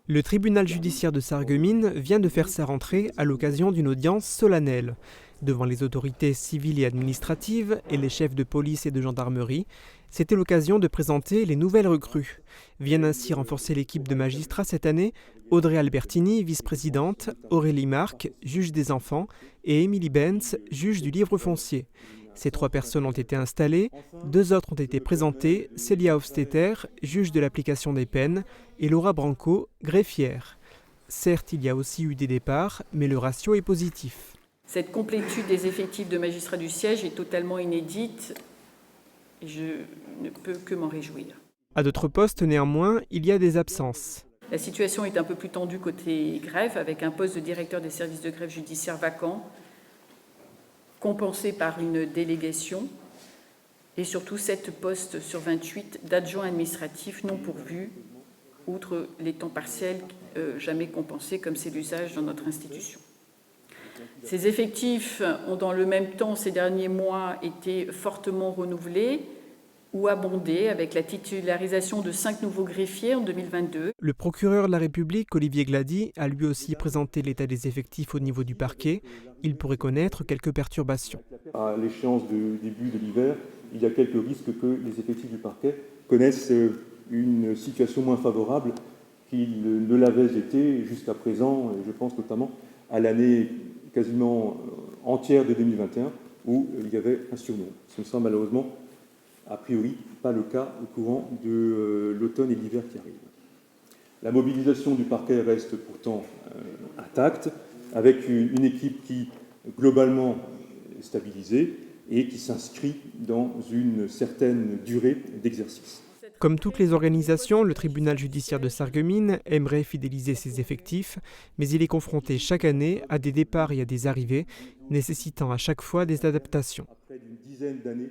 Le tribunal judiciaire de Sarreguemines vient de faire sa rentrée à l'occasion d'une audience solennelle. Devant les autorités civiles et administratives et les chefs de police et de gendarmerie, c'était l'occasion de présenter les nouvelles recrues. Viennent ainsi renforcer l'équipe de magistrats cette année Audrey Albertini, vice-présidente, Aurélie Marc, juge des enfants, et Émilie Benz, juge du livre foncier. Ces 3 personnes ont été installées, 2 autres ont été présentées, Célia Hofstetter, juge de l'application des peines, et Laura Branco, greffière. Certes, il y a aussi eu des départs, mais le ratio est positif. Cette complétude des effectifs de magistrats du siège est totalement inédite et je ne peux que m'en réjouir. À d'autres postes, néanmoins, il y a des absences. La situation est un peu plus tendue côté greffe, avec un poste de directeur des services de greffe judiciaire vacant, compensé par une délégation, et surtout 7 postes sur 28 d'adjoints administratifs non pourvus, outre les temps partiels jamais compensés, comme c'est l'usage dans notre institution. Ces effectifs ont dans le même temps, ces derniers mois, été fortement renouvelés ou abondés avec la titularisation de 5 nouveaux greffiers en 2022. Le procureur de la République, Olivier Glady, a lui aussi présenté l'état des effectifs au niveau du parquet. Il pourrait connaître quelques perturbations. À l'échéance du début de l'hiver, il y a quelques risques que les effectifs du parquet connaissent une situation moins favorable qu'ils ne l'avaient été jusqu'à présent. Je pense notamment à l'année quasiment entière de 2021 où il y avait un surnombre. Ce ne sera malheureusement a priori pas le cas au courant de l'automne et l'hiver qui arrivent. La mobilisation du parquet reste pourtant intacte, avec une équipe qui globalement est stabilisée et qui s'inscrit dans une certaine durée d'exercice. Comme toutes les organisations, le tribunal judiciaire de Sarreguemines aimerait fidéliser ses effectifs, mais il est confronté chaque année à des départs et à des arrivées, nécessitant à chaque fois des adaptations. Après une dizaine d'années